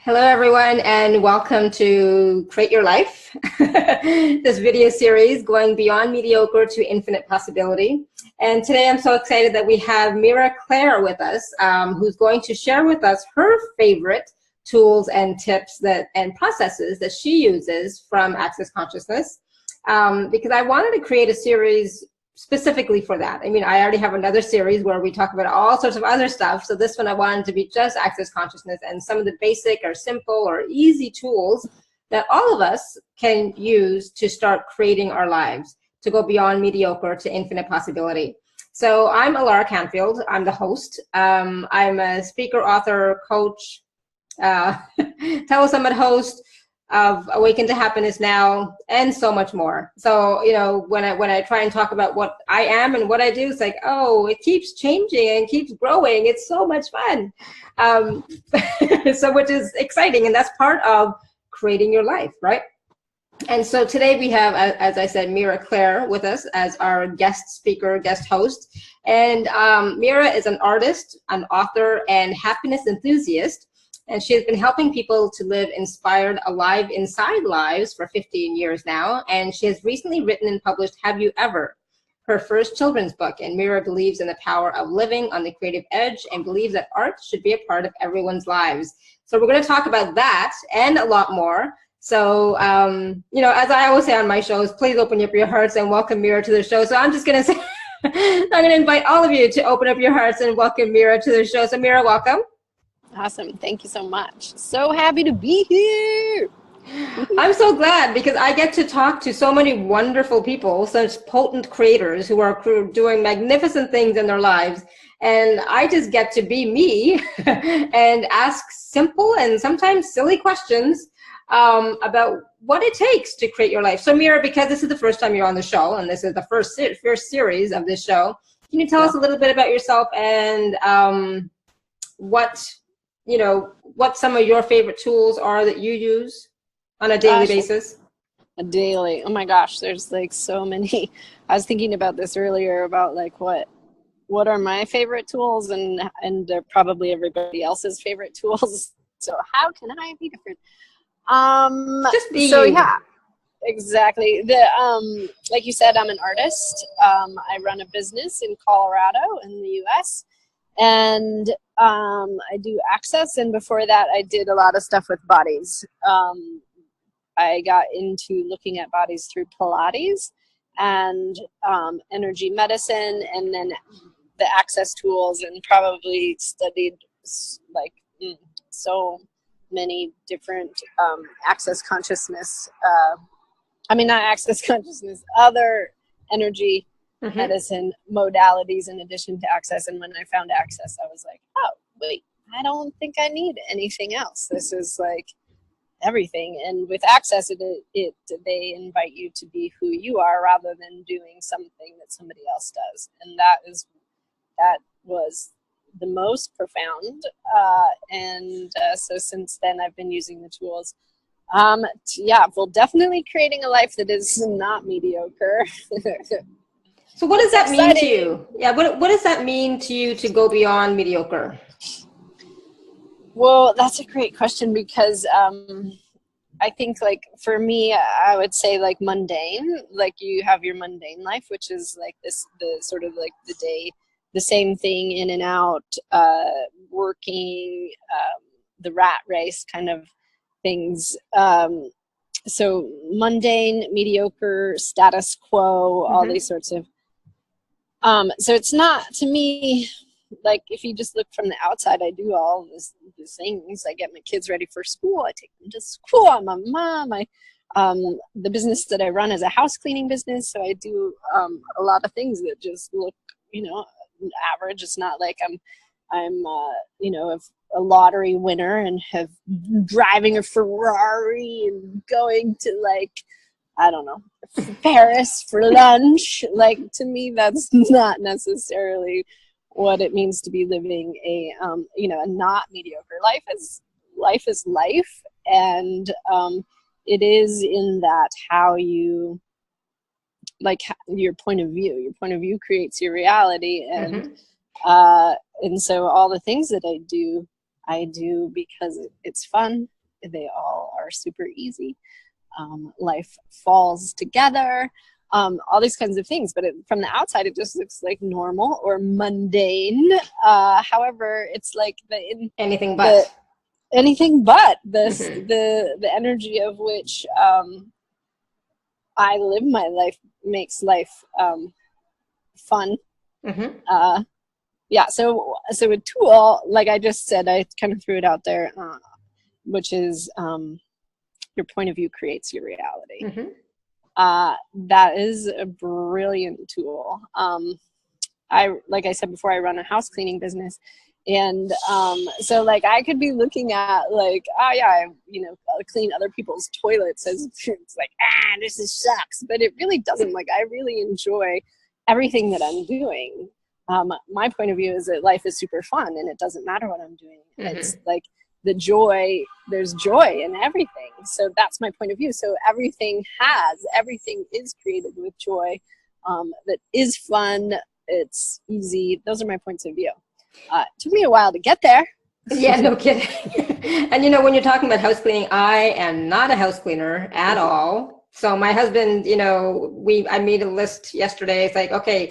Hello, everyone, and welcome to Create Your Life, this video series going beyond mediocre to infinite possibility. And today I'm so excited that we have Mira with us, who's going to share with us her favorite tools and tips and processes that she uses from Access Consciousness, because I wanted to create a series specifically for that. I mean, I already have another series where we talk about all sorts of other stuff. So this one I wanted to be just Access Consciousness and some of the basic or simple or easy tools that all of us can use to start creating our lives, to go beyond mediocre to infinite possibility. So I'm Alara Canfield. I'm the host. I'm a speaker, author, coach, telesummit host of Awaken to Happiness Now, and so much more. So, you know, when I try and talk about what I am and what I do, it's like, oh, it keeps changing and keeps growing. It's so much fun. So which is exciting, and that's part of creating your life, right? And so today we have, as I said, Mira with us as our guest speaker, guest host. And Mira is an artist, an author, and happiness enthusiast. And she has been helping people to live inspired, alive inside lives for 15 years now. And she has recently written and published Have You Ever?, her first children's book. And Mira believes in the power of living on the creative edge and believes that art should be a part of everyone's lives. So we're going to talk about that and a lot more. So, you know, as I always say on my shows, please open up your hearts and welcome Mira to the show. So I'm just going to say, I'm going to invite all of you to open up your hearts and welcome Mira to the show. So Mira, welcome. Awesome. Thank you so much. So happy to be here. I'm so glad because I get to talk to so many wonderful people, such potent creators who are doing magnificent things in their lives. And I just get to be me and ask simple and sometimes silly questions about what it takes to create your life. So Mira, because this is the first time you're on the show and this is the first series of this show, can you tell us a little bit about yourself and what some of your favorite tools are that you use on a daily basis? A daily, oh my gosh, there's like so many. I was thinking about this earlier about like what are my favorite tools and they're probably everybody else's favorite tools. So how can I be different? Just be so you. Yeah, exactly. Like you said, I'm an artist. I run a business in Colorado in the US. And I do Access, and before that I did a lot of stuff with bodies. I got into looking at bodies through Pilates and energy medicine, and then the Access tools, and probably studied like so many different Access consciousness, not Access consciousness, other energy medicine modalities in addition to Access. And when I found Access, I was like, oh wait, I don't think I need anything else. This is like everything. And with Access, they invite you to be who you are rather than doing something that somebody else does. And that was the most profound. So since then I've been using the tools. Well, definitely creating a life that is not mediocre. So what does that mean to you? Yeah, what does that mean to you to go beyond mediocre? Well, that's a great question because I think like for me, I would say like mundane, like you have your mundane life, which is like the sort of like the day, the same thing in and out, working, the rat race kind of things. So mundane, mediocre, status quo, all these sorts of so it's not, to me, like if you just look from the outside, I do all these things. I get my kids ready for school. I take them to school. I'm a mom. The business that I run is a house cleaning business. So I do a lot of things that just look, average. It's not like I'm a lottery winner and have driving a Ferrari and going to like, I don't know, Paris for lunch. Like, to me, that's not necessarily what it means to be living a not mediocre life. Life is life, and it is in that how you, like, your point of view creates your reality, and so all the things that I do I do because it's fun. They all are super easy. Life falls together. All these kinds of things, but from the outside, it just looks like normal or mundane. However, it's like anything but the energy of which I live my life makes life fun. Yeah. So a tool, like I just said, I kind of threw it out there, which is your point of view creates your reality. That is a brilliant tool. Like I said before, I run a house cleaning business. And so like I could be looking at like, oh yeah, I clean other people's toilets as it's like, this sucks. But it really doesn't. Like I really enjoy everything that I'm doing. My point of view is that life is super fun and it doesn't matter what I'm doing. It's like there's joy in everything. So that's my point of view. So everything is created with joy, that is fun. It's easy. Those are my points of view. It took me a while to get there. Yeah, no kidding. And when you're talking about house cleaning, I am not a house cleaner at all. So my husband, I made a list yesterday. It's like, okay,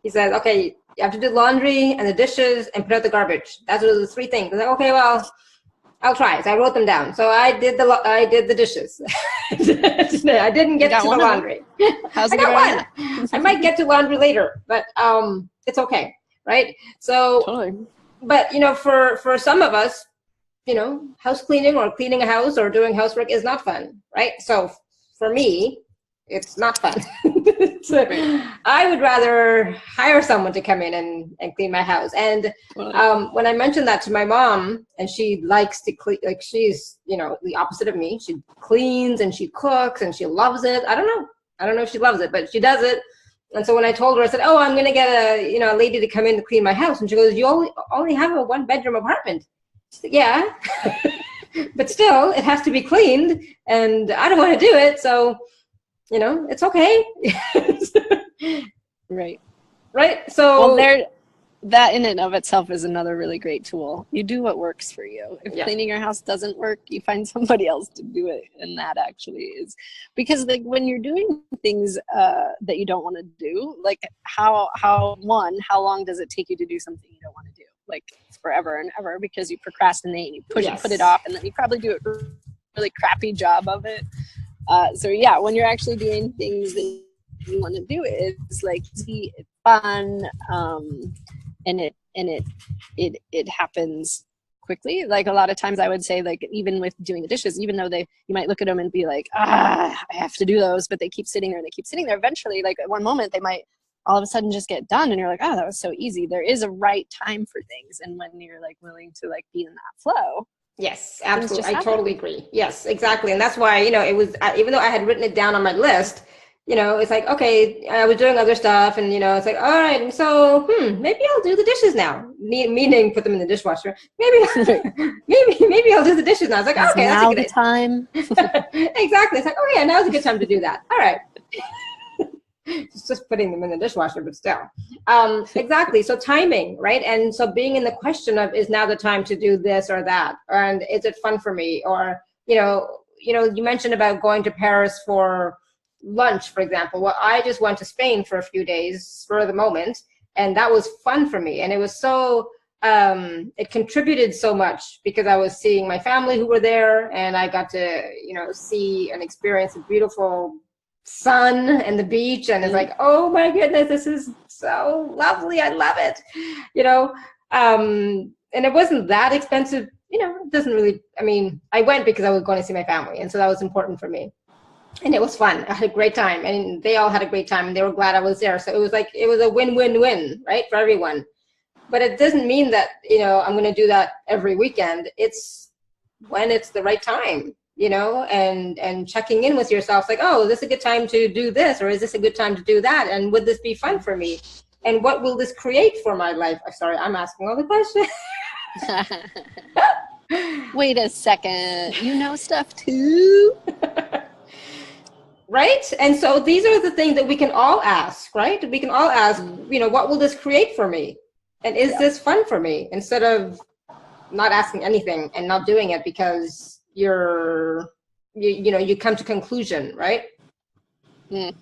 he says, okay, you have to do laundry and the dishes and put out the garbage. That's the three things. I'm like, okay, well, I'll try. So I wrote them down. So I did the dishes. I didn't get to the laundry. How's it going? I might get to laundry later, but it's okay, right? So, totally. But for some of us, house cleaning or cleaning a house or doing housework is not fun, right? So for me, it's not fun. So I would rather hire someone to come in and clean my house. And when I mentioned that to my mom, and she likes to clean, like she's, the opposite of me. She cleans and she cooks and she loves it. I don't know if she loves it, but she does it. And so when I told her, I said, oh, I'm going to get a lady to come in to clean my house. And she goes, you only have a 1-bedroom apartment. She said, yeah, but still it has to be cleaned and I don't want to do it. So it's okay. Right. So that in and of itself is another really great tool. You do what works for you. If cleaning your house doesn't work, you find somebody else to do it. And that actually is because like when you're doing things that you don't want to do, like how long does it take you to do something you don't want to do? Like forever and ever, because you procrastinate and you put it off, and then you probably do a really crappy job of it. So yeah, when you're actually doing things that you want to do, it's like easy, it's fun, and it happens quickly. Like a lot of times I would say, like even with doing the dishes, even though you might look at them and be like, I have to do those, but they keep sitting there and they keep sitting there. Eventually, like at one moment, they might all of a sudden just get done, and you're like, oh, that was so easy. There is a right time for things, and when you're like willing to like be in that flow. Yes, absolutely. I totally agree. Yes, exactly. And that's why, it was, even though I had written it down on my list, it's like, okay, I was doing other stuff and, it's like, all right, so, maybe I'll do the dishes now. Meaning put them in the dishwasher. Maybe I'll do the dishes now. I was like, okay, that's a good time. Exactly. It's like, oh yeah, now's a good time to do that. All right. It's just putting them in the dishwasher, but still. Exactly. So timing, right? And so being in the question of, is now the time to do this or that? And is it fun for me? Or, you mentioned about going to Paris for lunch, for example. Well, I just went to Spain for a few days for the moment, and that was fun for me. And it was so, it contributed so much because I was seeing my family who were there, and I got to, see and experience a beautiful sun and the beach, and it's like, oh my goodness, this is so lovely, I love it, and it wasn't that expensive, it doesn't really, I went because I was going to see my family, and so that was important for me, and it was fun. I had a great time, and they all had a great time, and they were glad I was there. So it was a win-win-win, right, for everyone. But it doesn't mean that I'm going to do that every weekend. It's when it's the right time, and checking in with yourself, like, oh, is this a good time to do this? Or is this a good time to do that? And would this be fun for me? And what will this create for my life? Sorry, I'm asking all the questions. Wait a second. You know stuff too? Right? And so these are the things that we can all ask, right? We can all ask, what will this create for me? And is this fun for me? Instead of, not asking anything and not doing it because you come to conclusion, right? Mm.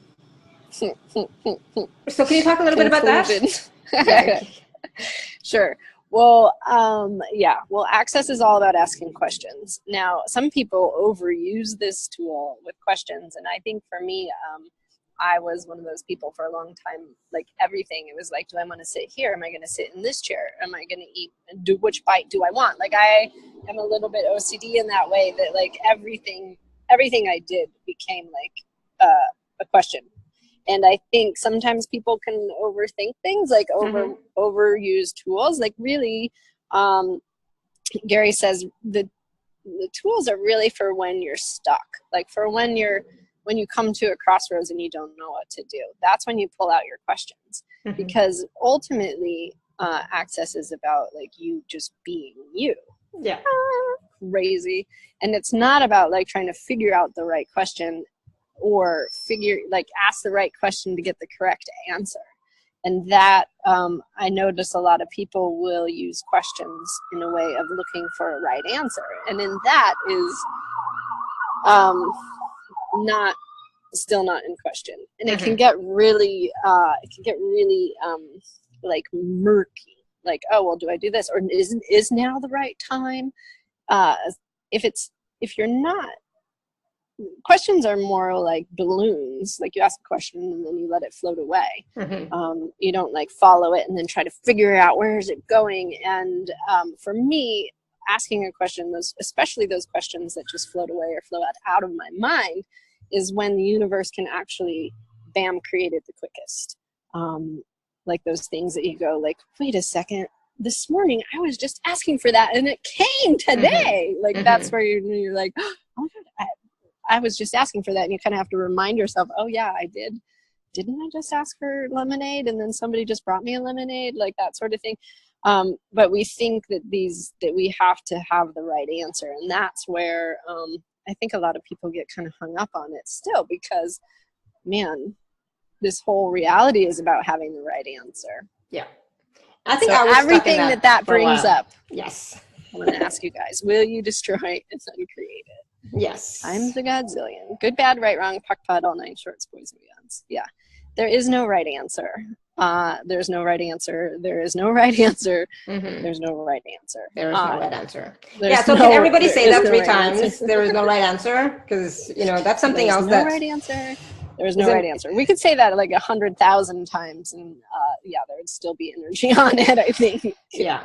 So can you talk a little bit about that? Yeah. Sure. Well, yeah. Well, access is all about asking questions. Now, some people overuse this tool with questions, and I think for me, I was one of those people for a long time. Like everything, it was like, do I want to sit here? Am I going to sit in this chair? Am I going to eat? Which bite do I want? Like I am a little bit OCD in that way. That like everything I did became like a question. And I think sometimes people can overthink things, like overuse tools. Like really, Gary says the tools are really for when you're stuck, like for when you come to a crossroads and you don't know what to do. That's when you pull out your questions, because ultimately access is about like you just being you. Yeah. Crazy. And it's not about like trying to figure out the right question or ask the right question to get the correct answer. And that I notice a lot of people will use questions in a way of looking for a right answer, and then that is still not in question, and it can get really like murky. Like, oh well, do I do this, or is now the right time? If you're not. Questions are more like balloons. Like you ask a question and then you let it float away. You don't like follow it and then try to figure out where is it going. And for me, asking a question, especially those questions that just float away or flow out of my mind, is when the universe can actually, bam, create it the quickest. Like those things that you go like, wait a second, this morning I was just asking for that and it came today. Like that's where you're like, oh my God, I was just asking for that. And you kind of have to remind yourself, oh yeah, I did. Didn't I just ask for lemonade? And then somebody just brought me a lemonade, like that sort of thing. But we think that we have to have the right answer. And that's where I think a lot of people get kind of hung up on it still, because man, this whole reality is about having the right answer. Yeah. I think so I was everything stuck in that brings up. Yes. I'm going to ask you guys, will you destroy and uncreate it? Yes. I'm the Godzillion. Good, bad, right, wrong, puck, putt, all nine shorts, boys and beyonds. Yeah. There is no right answer. There's no right answer. There is no right answer. There's no right answer. There is no right answer. Yeah, so can everybody say that 3 times? There is no right answer, because that's something else. There's no right answer. There's no right answer. We could say that like 100,000 times, and yeah, there would still be energy on it, I think. Yeah.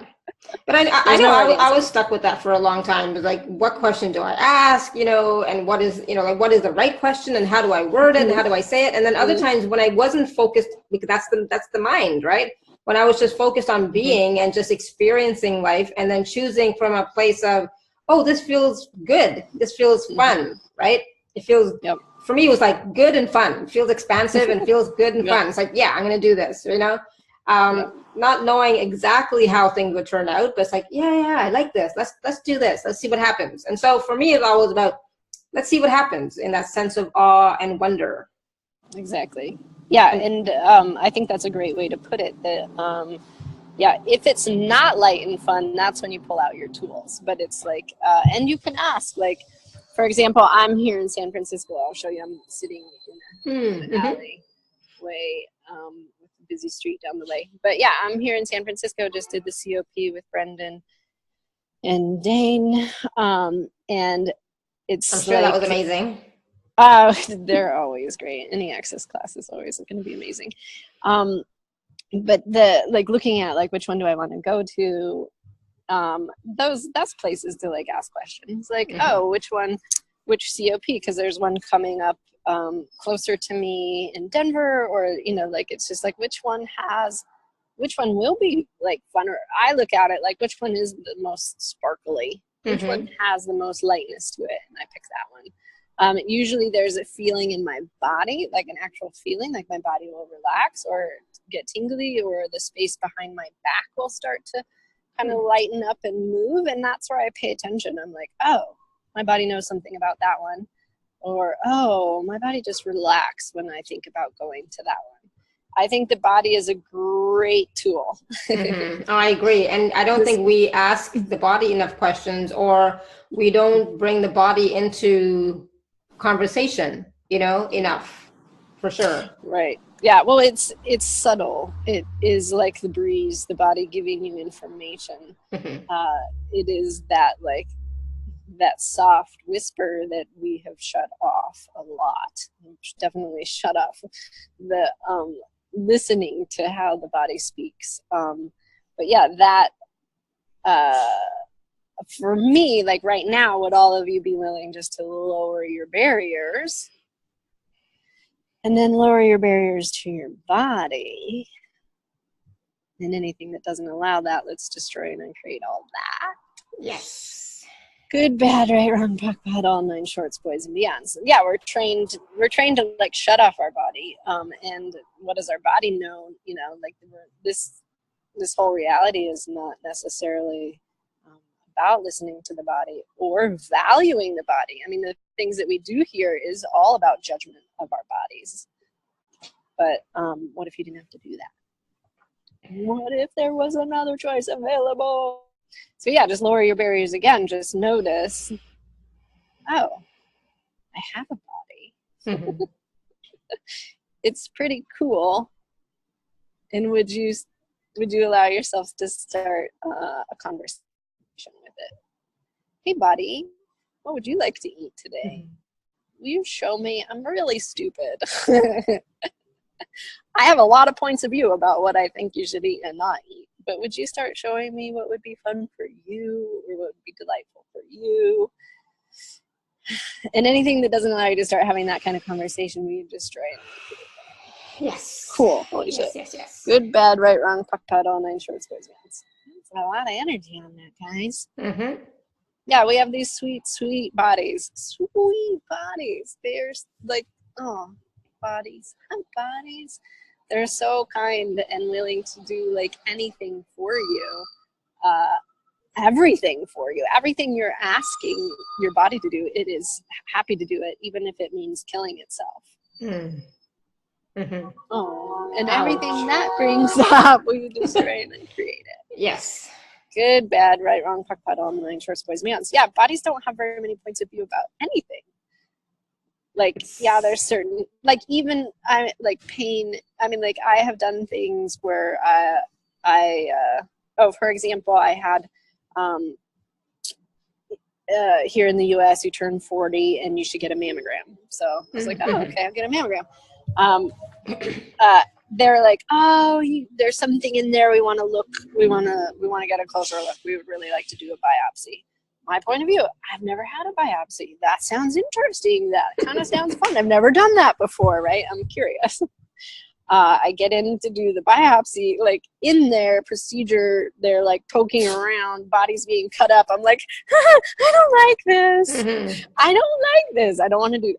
But I know I was stuck with that for a long time. But like, what question do I ask? And what is what is the right question, and how do I word it, and how do I say it? And then other times when I wasn't focused, because that's the mind, right? When I was just focused on being and just experiencing life, and then choosing from a place of, oh, this feels good, this feels fun, right? It feels for me, it was like good and fun. It feels expansive and feels good and fun. It's like, yeah, I'm gonna do this, not knowing exactly how things would turn out, but it's like, yeah, I like this. Let's do this. Let's see what happens. And so for me, it's always about, let's see what happens, in that sense of awe and wonder. Exactly. Yeah, and I think that's a great way to put it. That if it's not light and fun, that's when you pull out your tools. But it's like, and you can ask, like, for example, I'm here in San Francisco. I'll show you. I'm sitting in an alley way. Busy street down the way, but yeah, I'm here in San Francisco. Just did the COP with Brendan and Dane, and it's I'm sure that was amazing. They're always great. Any access class is always going to be amazing. But looking at like, which one do I want to go to? That's places to like ask questions, like, oh, which COP, because there's one coming up closer to me in Denver, or like, it's just like, which one will be like fun, or I look at it like, which one is the most sparkly, which one has the most lightness to it, and I pick that one. Usually there's a feeling in my body, like an actual feeling, like my body will relax or get tingly, or the space behind my back will start to kind of lighten up and move, and that's where I pay attention. I'm like, oh, my body knows something about that one. Or, oh, my body just relaxed when I think about going to that I think the body is a great tool. Oh, I agree. And I don't think we ask the body enough questions, or we don't bring the body into conversation, enough, for sure. Right. Yeah. Well, it's subtle. It is like the breeze, the body giving you information. It is that like that soft whisper that we have shut off a lot. Definitely shut off the listening to how the body speaks. But yeah, that for me, like right now, would all of you be willing just to lower your barriers? And then lower your barriers to your body. And anything that doesn't allow that, let's destroy and uncreate all that. Yes. Good, bad, right, wrong, POC, POD, all 9 shorts, boys, and beyonds. Yeah, we're trained to like shut off our body. And what does our body know? Like this whole reality is not necessarily about listening to the body or valuing the body. I mean, the things that we do here is all about judgment of our bodies. But what if you didn't have to do that? What if there was another choice available? So yeah, just lower your barriers again. Just notice, oh, I have a body. It's pretty cool. And would you allow yourself to start a conversation with it? Hey, body, what would you like to eat today? Will you show me? I'm really stupid. I have a lot of points of view about what I think you should eat and not eat. But would you start showing me what would be fun for you, or what would be delightful for you? And anything that doesn't allow you to start having that kind of conversation, we destroy it. Yes. Cool. Holy shit. Yes. Good, bad, right, wrong, POC, POD, all 9 shorts, boys, beyonds. That's a lot of energy on that, guys. Yeah, we have these sweet, sweet bodies. Sweet bodies. They're like, oh, bodies. Bodies. They're so kind and willing to do like anything for you, everything for you. Everything you're asking your body to do, it is happy to do it, even if it means killing itself. Oh, and everything that brings up, we destroy and then create it. Yes. Good, bad, right, wrong, POC, POD, all 9 shorts, boys, beyonds. Yeah, bodies don't have very many points of view about anything. Like, yeah, there's certain, like, even like pain. I mean, like, I have done things where for example, I had here in the US, you turn 40 and you should get a mammogram. So I was like, oh, okay, I'll get a mammogram. They're like, oh, there's something in there. We want to get a closer look. We would really like to do a biopsy. My point of view, I've never had a biopsy. That sounds interesting. That kind of sounds fun. I've never done that before, right? I'm curious. I get in to do the biopsy, like in their procedure, they're like poking around, bodies being cut up. I'm like, I don't like this. I don't like this. I don't want to do.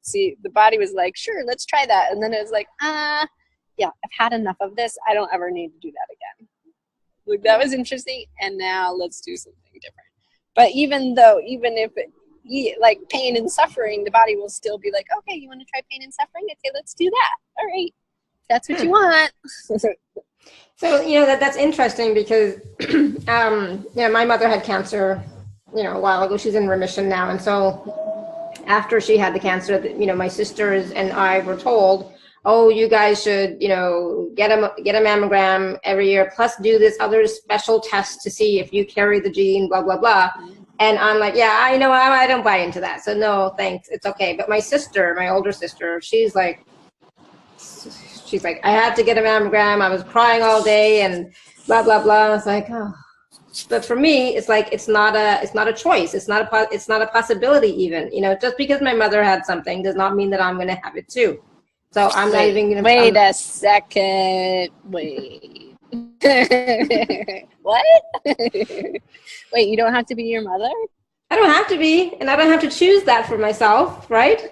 See, the body was like, sure, let's try that. And then it was like, yeah, I've had enough of this. I don't ever need to do that again. Like, that was interesting. And now let's do something different. But even if it, like pain and suffering, the body will still be like, okay, you want to try pain and suffering? Okay, let's do that. All right. That's what you want. So, that's interesting because, my mother had cancer, a while ago. She's in remission now. And so after she had the cancer, my sisters and I were told, oh, you guys should, get a mammogram every year, plus do this other special test to see if you carry the gene, blah, blah, blah. And I'm like, yeah, I know, I don't buy into that. So no, thanks. It's okay. But my older sister, she's like, I had to get a mammogram. I was crying all day and blah, blah, blah. It's like, oh. But for me, it's like, it's not a choice. It's not a possibility even, just because my mother had something does not mean that I'm going to have it too. So I'm not even going to wait a second. Wait. What? Wait, you don't have to be your mother? I don't have to be, and I don't have to choose that for myself, right?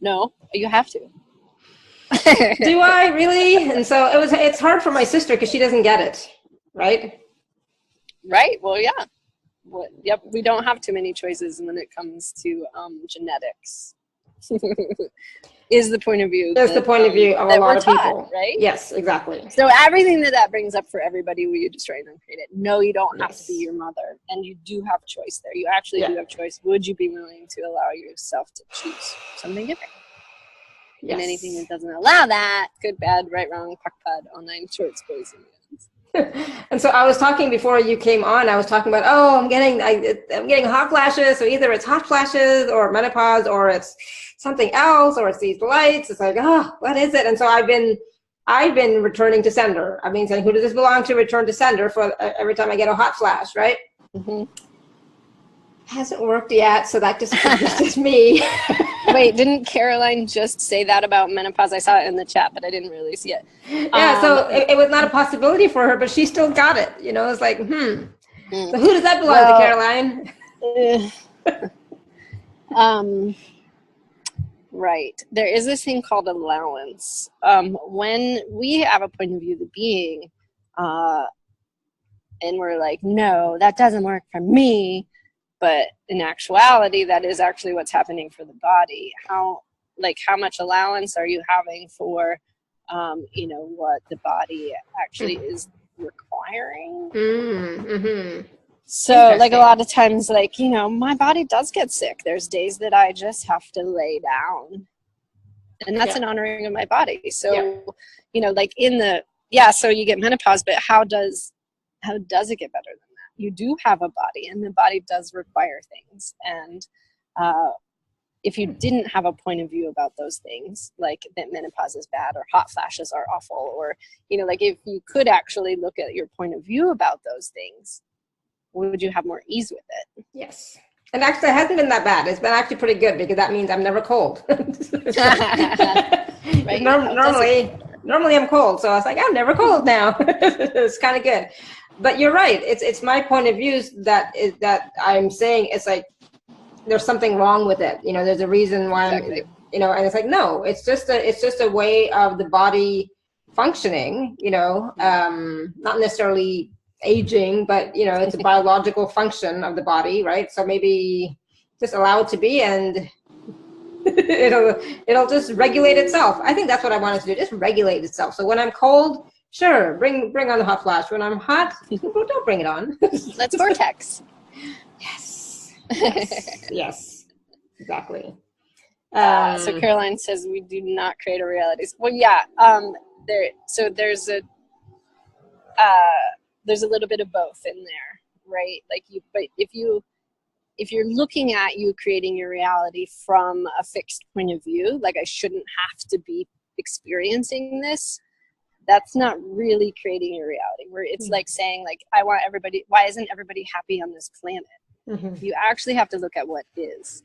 No, you have to. Do I really? And so it's hard for my sister because she doesn't get it, right? Right. Well, yeah. Yep. We don't have too many choices when it comes to genetics. is the point of view. That's the point of view of a lot of people, right? Yes, exactly. So everything that brings up for everybody, will you destroy and uncreate it? No, you don't have to be your mother, and you do have choice there. You actually do have choice. Would you be willing to allow yourself to choose something different? Yes. And anything that doesn't allow that, good, bad, right, wrong, puck, pud, all nine shorts, boys and girls. And so I was talking before you came on, I was talking about, I'm getting hot flashes. So either it's hot flashes or menopause, or it's something else, or it's these lights. It's like, what is it? And so I've been returning to sender. I've been saying, who does this belong to? Return to sender for every time I get a hot flash, right? Mm-hmm. Hasn't worked yet, so that just is me. Wait, didn't Caroline just say that about menopause? I saw it in the chat, but I didn't really see it. Yeah, so it was not a possibility for her, but she still got it. It's like, So who does that belong to, Caroline? Right. There is this thing called allowance. When we have a point of view of the being, and we're like, no, that doesn't work for me. But in actuality, that is actually what's happening for the body. How much allowance are you having for, what the body actually is requiring? Mm-hmm. So like a lot of times, my body does get sick. There's days that I just have to lay down, and that's an honoring of my body. So, so you get menopause, but how does it get better than that? You do have a body, and the body does require things. And if you didn't have a point of view about those things, like that menopause is bad or hot flashes are awful, or, if you could actually look at your point of view about those things, would you have more ease with it? Yes. And actually, it hasn't been that bad. It's been actually pretty good, because that means I'm never cold. Right? Normally I'm cold. So I was like, I'm never cold now. It's kind of good. But you're right. It's my point of view that I'm saying it's like there's something wrong with it. There's a reason why exactly. And it's like, no, it's just a way of the body functioning, not necessarily aging, but it's a biological function of the body, right? So maybe just allow it to be, and it'll just regulate itself. I think that's what I wanted to do, just regulate itself. So when I'm cold, sure, bring on the hot flash. When I'm hot, don't bring it on. Let's vortex. Yes, exactly. So Caroline says we do not create a reality. Well, yeah. There's a little bit of both in there, right? But if you're looking at you creating your reality from a fixed point of view, like I shouldn't have to be experiencing this, that's not really creating your reality. Where it's like saying, like, I want everybody, why isn't everybody happy on this planet? Mm-hmm. You actually have to look at what is.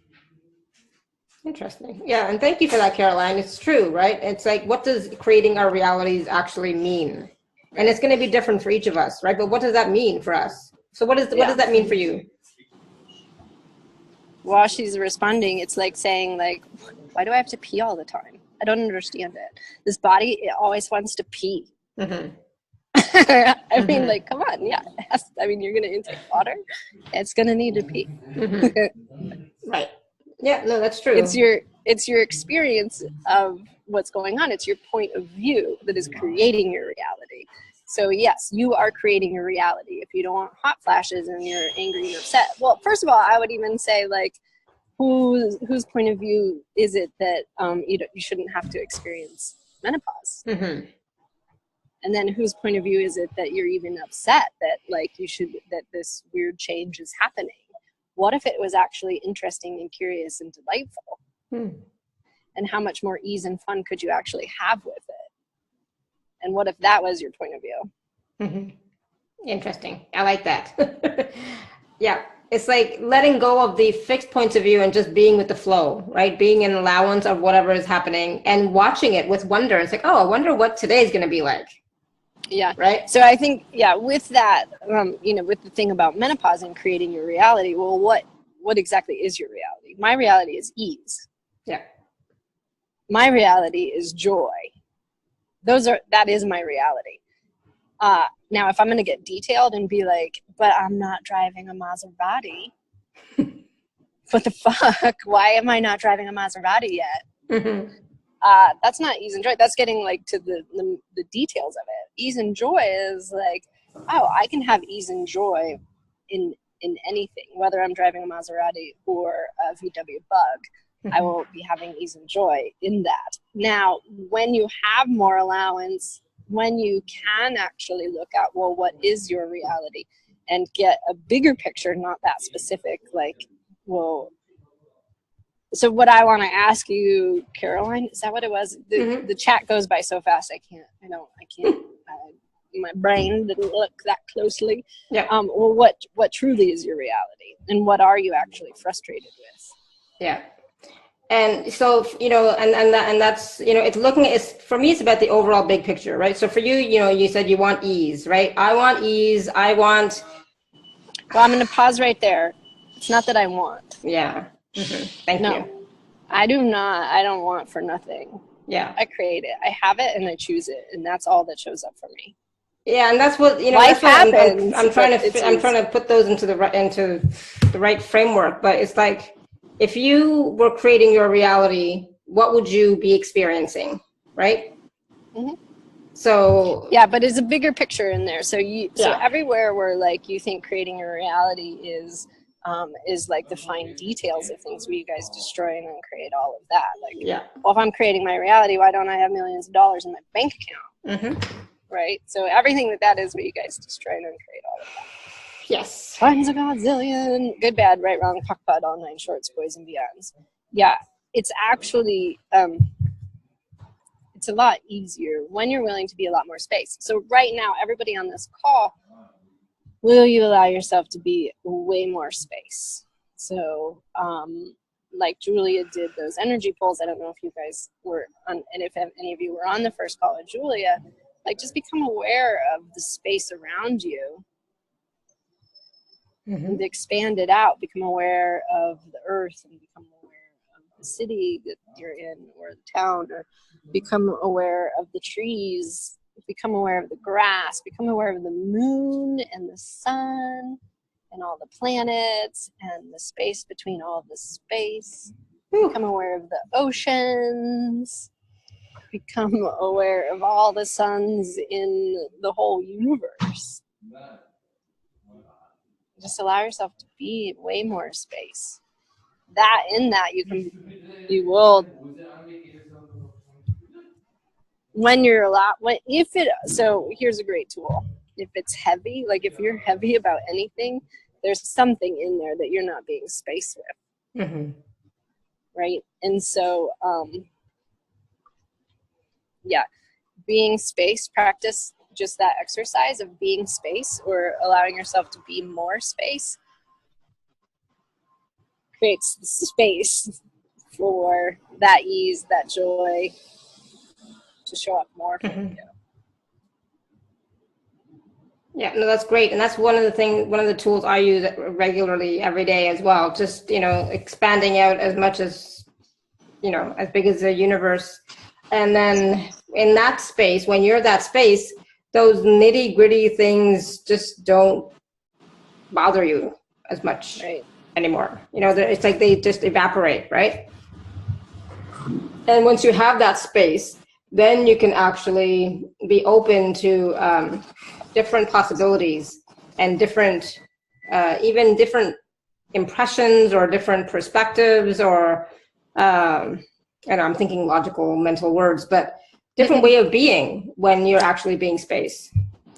Interesting. Yeah, and thank you for that, Caroline. It's true, right? It's like, what does creating our realities actually mean? And it's going to be different for each of us, right? But what does that mean for us? So what does that mean for you? While she's responding, it's like saying, like, why do I have to pee all the time? I don't understand it. This body, it always wants to pee. Mm-hmm. I mean, like, come on. Yeah. You're going to intake water. It's going to need to pee. Mm-hmm. Right. Yeah, no, that's true. It's your experience of what's going on. It's your point of view that is creating your reality. So yes, you are creating your reality. If you don't want hot flashes and you're angry and upset, well, first of all, I would even say, like, whose point of view is it that you shouldn't have to experience menopause? Mm-hmm. And then whose point of view is it that you're even upset that, like, that this weird change is happening? What if it was actually interesting and curious and delightful? And how much more ease and fun could you actually have with it? And what if that was your point of view? Mm-hmm. Interesting. I like that. Yeah. It's like letting go of the fixed points of view and just being with the flow, right? Being in allowance of whatever is happening and watching it with wonder. It's like, I wonder what today is going to be like. Yeah. Right. So I think, with that, with the thing about menopause and creating your reality, well, what exactly is your reality? My reality is ease. Yeah. My reality is joy. That is my reality. Now, if I'm going to get detailed and be like, but I'm not driving a Maserati, what the fuck? Why am I not driving a Maserati yet? Mm-hmm. That's not ease and joy. That's getting like to the details of it. Ease and joy is like, oh, I can have ease and joy in anything, whether I'm driving a Maserati or a VW Bug. I will be having ease and joy in that. Now, when you have more allowance, when you can actually look at, well, what is your reality, and get a bigger picture, not that specific, like, well, so what I want to ask you, Caroline, is that what it was? The chat goes by so fast, I can't, my brain didn't look that closely. Yeah. Well, what truly is your reality, and what are you actually frustrated with? Yeah. And so, and that's, for me, it's about the overall big picture, right? So for you, you said you want ease, right? I want ease. Well, I'm going to pause right there. It's not that I want. Yeah. Thank you. I do not. I don't want for nothing. Yeah. I create it. I have it and I choose it. And that's all that shows up for me. Yeah. And that's what, life happens. I'm trying to put those into the right framework, but it's like, if you were creating your reality, what would you be experiencing, right? Mm-hmm. So yeah, but it's a bigger picture in there. So everywhere where like you think creating your reality is like the fine details of things where you guys destroy and then create all of that. Like, well, if I'm creating my reality, why don't I have millions of dollars in my bank account? Right. So everything that is what you guys destroy and then create all of that. Yes. Times a godzillion. Good, bad, right, wrong, puck, pud, all nine shorts, boys and beyonds. Yeah, it's actually, it's a lot easier when you're willing to be a lot more space. So right now, everybody on this call, will you allow yourself to be way more space? So, like Julia did those energy polls. I don't know if you guys were on, and if any of you were on the first call with Julia, like just become aware of the space around you. And expand it out, become aware of the earth and become aware of the city that you're in or the town, or become aware of the trees, become aware of the grass, become aware of the moon and the sun and all the planets and the space between all the space. Become aware of the oceans, become aware of all the suns in the whole universe. Just allow yourself to be way more space. You will, when you're so here's a great tool. If it's heavy, like if you're heavy about anything, there's something in there that you're not being space with. Right? And so, being space, practice just that exercise of being space or allowing yourself to be more space creates the space for that ease, that joy to show up more for you. Yeah, no, that's great. And that's one of the tools I use regularly every day as well. Just, expanding out as much as, as big as the universe. And then in that space, when you're that space, those nitty gritty things just don't bother you as much anymore. It's like they just evaporate, right? And once you have that space, then you can actually be open to different possibilities and different impressions or different perspectives or, I'm thinking logical mental words, but different way of being when you're actually being space.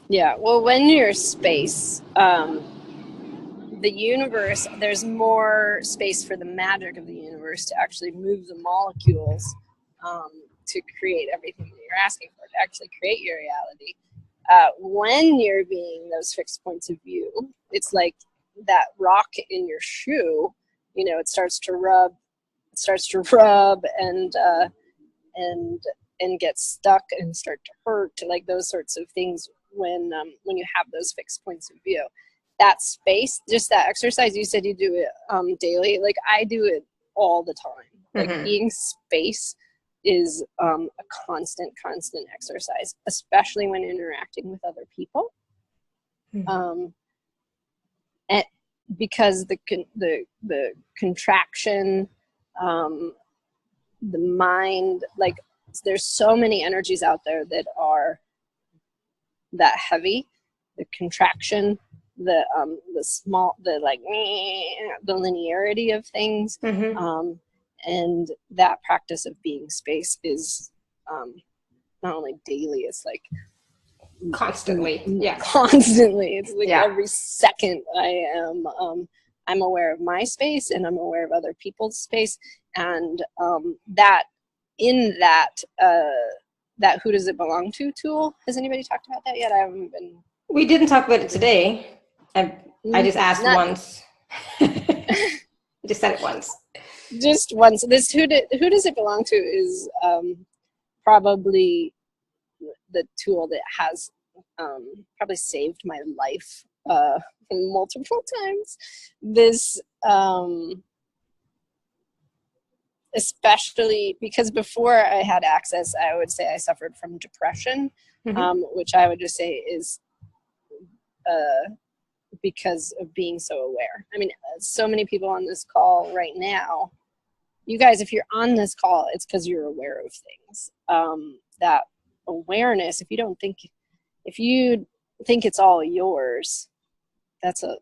Yeah, well, when you're space, the universe, there's more space for the magic of the universe to actually move the molecules to create everything that you're asking for, to actually create your reality. When you're being those fixed points of view, it's like that rock in your shoe, it starts to rub and get stuck and start to hurt, like those sorts of things when you have those fixed points of view. That space, just that exercise, you said you do it daily, like I do it all the time. Like being space is a constant exercise, especially when interacting with other people. because the contraction, the mind, like there's so many energies out there that are that heavy, the contraction, the small, the like the linearity of things, and that practice of being space is not only daily, it's like constantly. Constantly. It's like every second I'm aware of my space, and I'm aware of other people's space, and that who does it belong to tool, has anybody talked about that yet? I haven't been. We didn't talk about it today. I just asked once. I just said it once. Just once. This who does it belong to is probably the tool that has probably saved my life multiple times. This especially because before I had access, I would say I suffered from depression, which I would just say is because of being so aware. I mean, so many people on this call right now, you guys, if you're on this call, it's because you're aware of things. That awareness, if you think it's all yours, that's a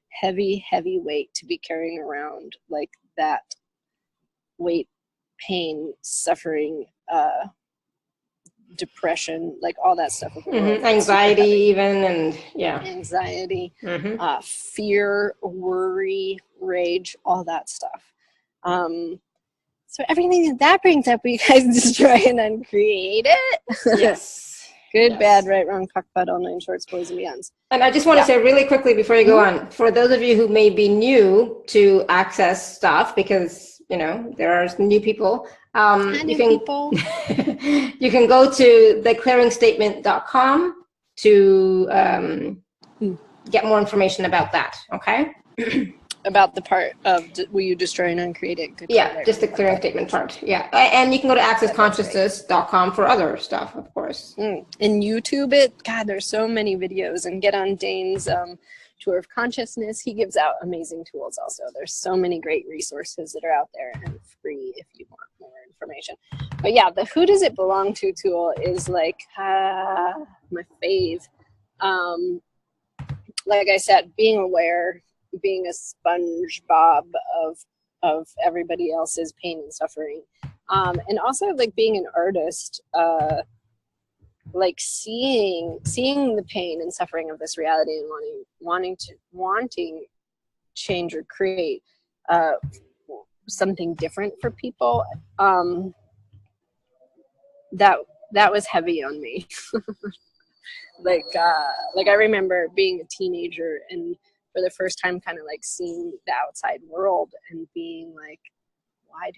heavy weight to be carrying around, like that weight, pain, suffering, depression, like all that stuff. Anxiety even, and anxiety, fear, worry, rage, all that stuff. So everything that brings up, you guys destroy and uncreate it. Yes. Good, bad, right, wrong, cockpit, all nine shorts, boys and beyonds. And I just want to say really quickly before you go on, for those of you who may be new to access stuff, because there are new people. You can go to theclearingstatement.com to get more information about that. Okay. About the part of will you destroy and uncreate it? Good, just the clearing statement part. Yeah, and you can go to accessconsciousness.com for other stuff, of course. And YouTube it. God, there's so many videos. And get on Dane's Tour of Consciousness. He gives out amazing tools also. There's so many great resources that are out there and free if you want more information. But yeah, the who does it belong to tool is like my fave. Like I said, being aware, being a SpongeBob of everybody else's pain and suffering, and also like being an artist, like seeing the pain and suffering of this reality and wanting change or create something different for people. That was heavy on me. like I remember being a teenager and for the first time kind of like seeing the outside world and being like, why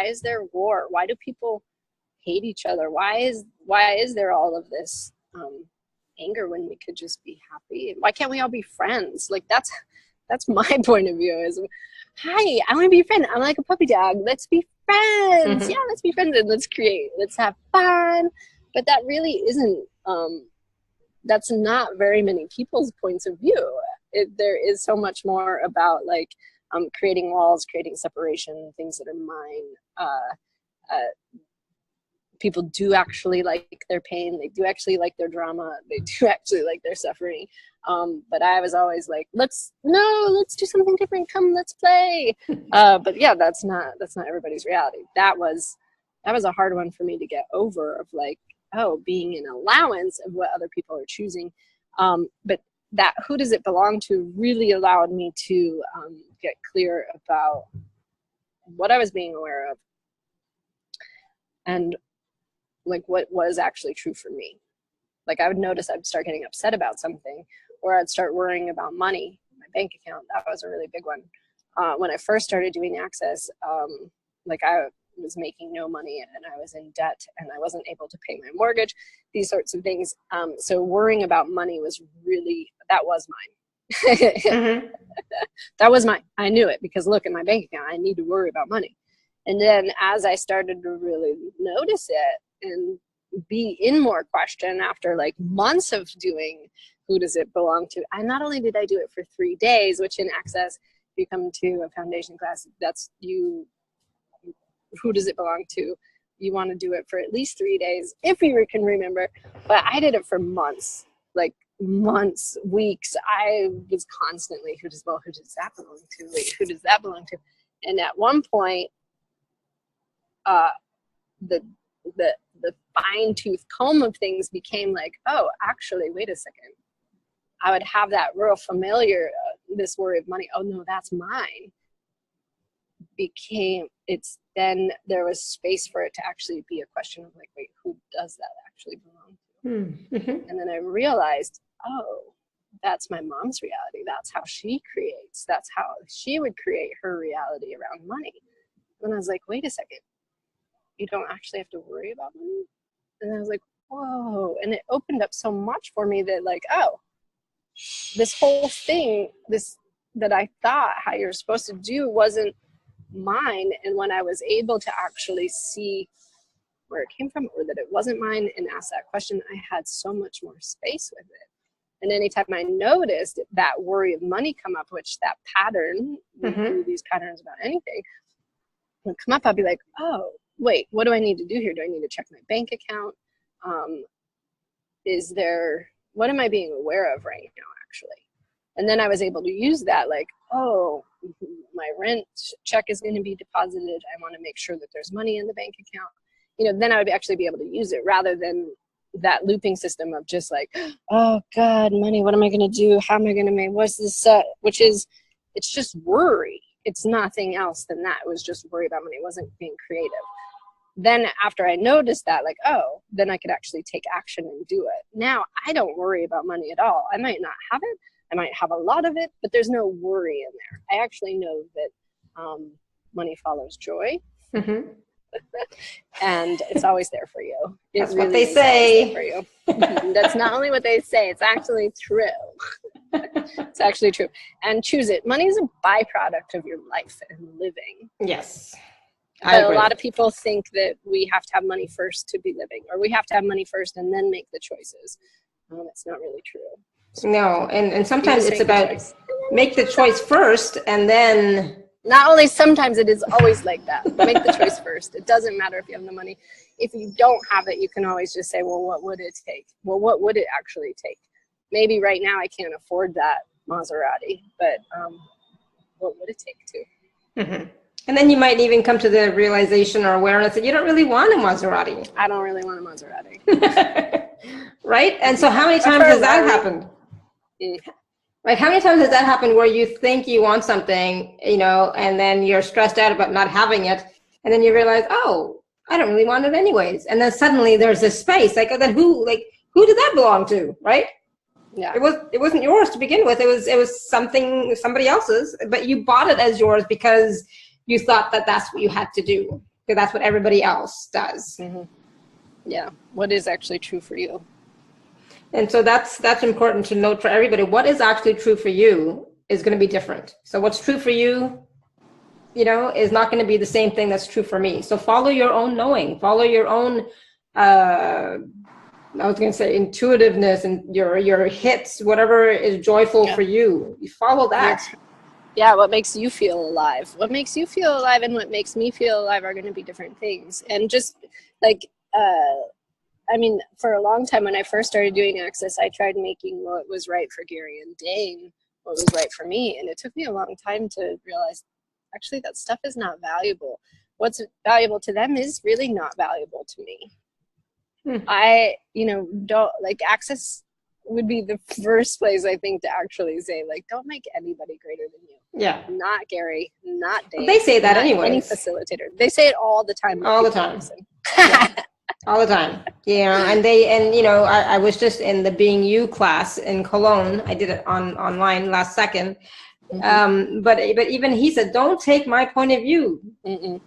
is there war? Why do people hate each other? Why is there all of this anger when we could just be happy? Why can't we all be friends? Like that's my point of view is, hi, I want to be a friend. I'm like a puppy dog. Let's be friends. Yeah, let's be friends and let's create. Let's have fun. But that really isn't that's not very many people's points of view. There is so much more about like creating walls, creating separation, things that are mine. People do actually like their pain. They do actually like their drama. They do actually like their suffering. But I was always like, let's do something different. Come, let's play. But yeah, that's not everybody's reality. That was a hard one for me to get over, of like, being an allowance of what other people are choosing. But that who does it belong to really allowed me to get clear about what I was being aware of and like what was actually true for me. Like I would notice I'd start getting upset about something, or I'd start worrying about money, my bank account. That was a really big one. When I first started doing Access, like I was making no money and I was in debt and I wasn't able to pay my mortgage, these sorts of things. So worrying about money was really, that was mine. That was mine. I knew it because look at my bank account. I need to worry about money. And then as I started to really notice it and be in more question after like months of doing who does it belong to? And not only did I do it for 3 days, which in Access, if you come to a foundation class, that's you, who does it belong to? You want to do it for at least 3 days, if you can remember. But I did it for months, like months, weeks. I was constantly, who does that belong to? Wait, who does that belong to? And at one point, the fine-tooth comb of things became like, oh, actually, wait a second. I would have that real familiar, this worry of money. Oh no, that's mine. Then there was space for it to actually be a question of like, wait, who does that actually belong to? Mm-hmm. And then I realized, oh, that's my mom's reality. That's how she creates. That's how she would create her reality around money. And I was like, wait a second, you don't actually have to worry about money? And I was like, whoa. And it opened up so much for me that like, oh, this whole thing, that I thought how you're supposed to do wasn't mine. And when I was able to actually see where it came from, or that it wasn't mine, and ask that question, I had so much more space with it. And anytime I noticed that worry of money come up, which that pattern, do these patterns about anything, would come up, I'd be like, oh, wait, what do I need to do here? Do I need to check my bank account? What am I being aware of right now, actually? And then I was able to use that, like, oh, my rent check is going to be deposited. I want to make sure that there's money in the bank account. Then I would actually be able to use it rather than that looping system of just like, oh God, money, what am I going to do? How am I going to make, what's this, it's just worry. It's nothing else than that. It was just worry about money. It wasn't being creative. Then after I noticed that, like, oh, then I could actually take action and do it. Now I don't worry about money at all. I might not have it. I might have a lot of it, but there's no worry in there. I actually know that money follows joy. Mm-hmm. And it's always there for you. That's really what they say. For you. That's not only what they say, it's actually true. It's actually true. And choose it. Money is a byproduct of your life and living. Yes. But a lot of people think that we have to have money first to be living, or we have to have money first and then make the choices. That's not really true. No, and sometimes it's about make the choice first and then... Not only sometimes, it is always like that. Make the choice first. It doesn't matter if you have the money. If you don't have it, you can always just say, well, what would it take? Well, what would it actually take? Maybe right now I can't afford that Maserati, but what would it take to? Mm-hmm. And then you might even come to the realization or awareness that you don't really want a Maserati. I don't really want a Maserati. Right? And so how many times has that happened? Like, how many times has that happened where you think you want something, and then you're stressed out about not having it, and then you realize, oh, I don't really want it anyways. And then suddenly there's this space, like, then who did that belong to, right? Yeah. It wasn't yours to begin with. It was somebody else's, but you bought it as yours because you thought that that's what you had to do, because that's what everybody else does. Mm-hmm. Yeah. What is actually true for you? And so that's important to note for everybody. What is actually true for you is going to be different. So what's true for you, is not going to be the same thing that's true for me. So follow your own knowing, follow your own, I was going to say intuitiveness and your hits, whatever is joyful for you. You follow that. Yeah, what makes you feel alive? What makes you feel alive and what makes me feel alive are going to be different things. And just like, for a long time when I first started doing Access, I tried making what was right for Gary and Dane, what was right for me. And it took me a long time to realize, actually, that stuff is not valuable. What's valuable to them is really not valuable to me. I, don't, like, Access would be the first place, I think, to actually say, like, don't make anybody greater than you. Yeah. Not Gary, not Dane. Well, they say that anyway. Any facilitator. They say it all the time. All the time. Yeah. All the time. Yeah. And I was just in the Being You class in Cologne. I did it online last second. Mm-hmm. But even he said, don't take my point of view. Mm-mm.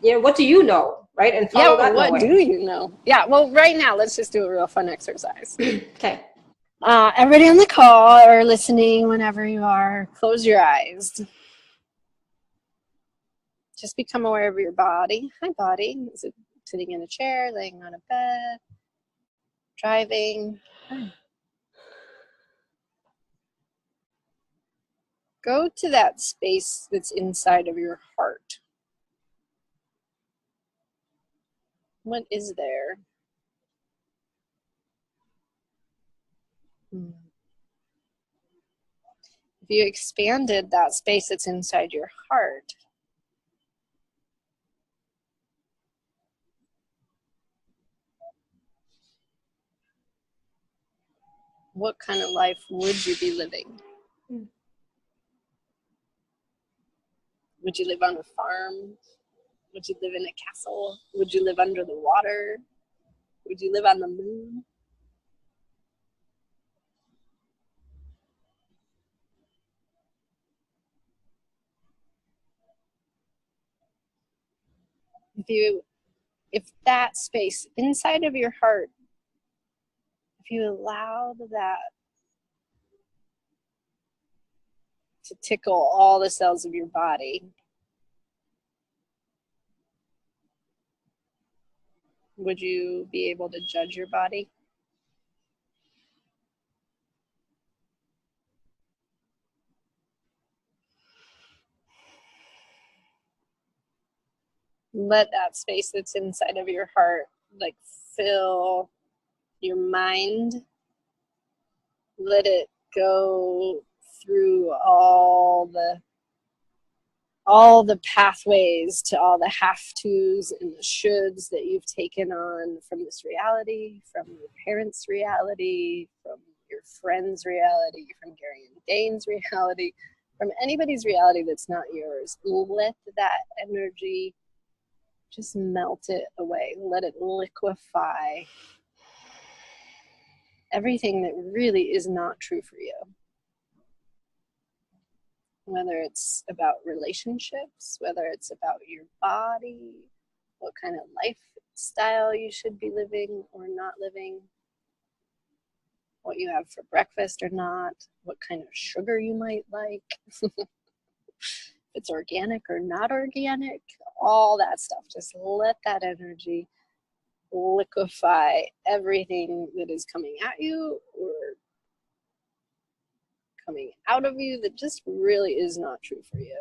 What do you know? Right? And follow that what do you know? Yeah. Well, right now, let's just do a real fun exercise. Okay. Everybody on the call or listening, whenever you are, close your eyes. Just become aware of your body. Hi, body. Is it sitting in a chair, laying on a bed, driving? go to that space that's inside of your heart. What is there? If you expanded that space that's inside your heart, what kind of life would you be living? Would you live on a farm? Would you live in a castle? Would you live under the water? Would you live on the moon? If that space inside of your heart, if you allowed that to tickle all the cells of your body, would you be able to judge your body? Let that space that's inside of your heart like fill your mind. Let it go through all the pathways to all the have-tos and the shoulds that you've taken on from this reality, from your parents' reality, from your friends' reality, from Gary and Dane's reality, from anybody's reality that's not yours. Let that energy just melt it away. Let it liquefy everything that really is not true for you. Whether it's about relationships, whether it's about your body, what kind of lifestyle you should be living or not living, what you have for breakfast or not, what kind of sugar you might like, if it's organic or not organic, all that stuff. Just let that energy liquefy everything that is coming at you or coming out of you that just really is not true for you.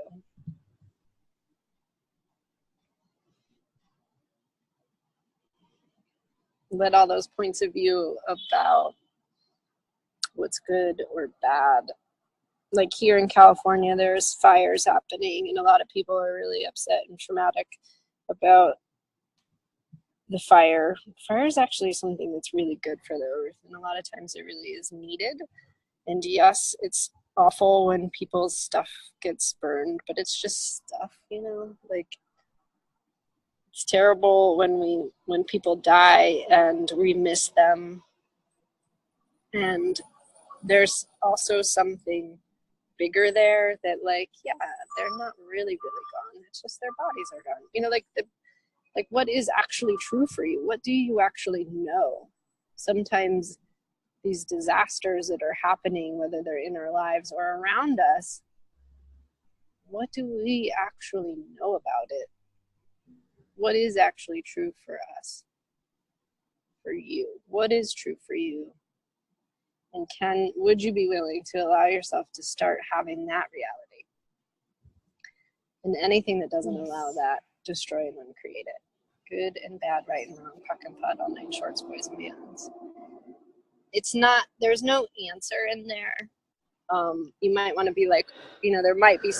Let all those points of view about what's good or bad. Like here in California, there's fires happening, and a lot of people are really upset and traumatic about the fire. Fire is actually something that's really good for the earth, and a lot of times it really is needed. And yes, it's awful when people's stuff gets burned, but it's just stuff, you know, like it's terrible when people die and we miss them. And there's also something bigger there that, like, yeah, they're not really gone. It's just their bodies are gone. You know, like what is actually true for you? What do you actually know? Sometimes these disasters that are happening, whether they're in our lives or around us, what do we actually know about it? What is actually true for us? For you? What is true for you? And would you be willing to allow yourself to start having that reality? And anything that doesn't allow that, destroy and uncreate it. Good and bad, right and wrong, puck and putt, all night shorts, boys and beyonds. It's not, there's no answer in there. You might want to be like, you know, there might be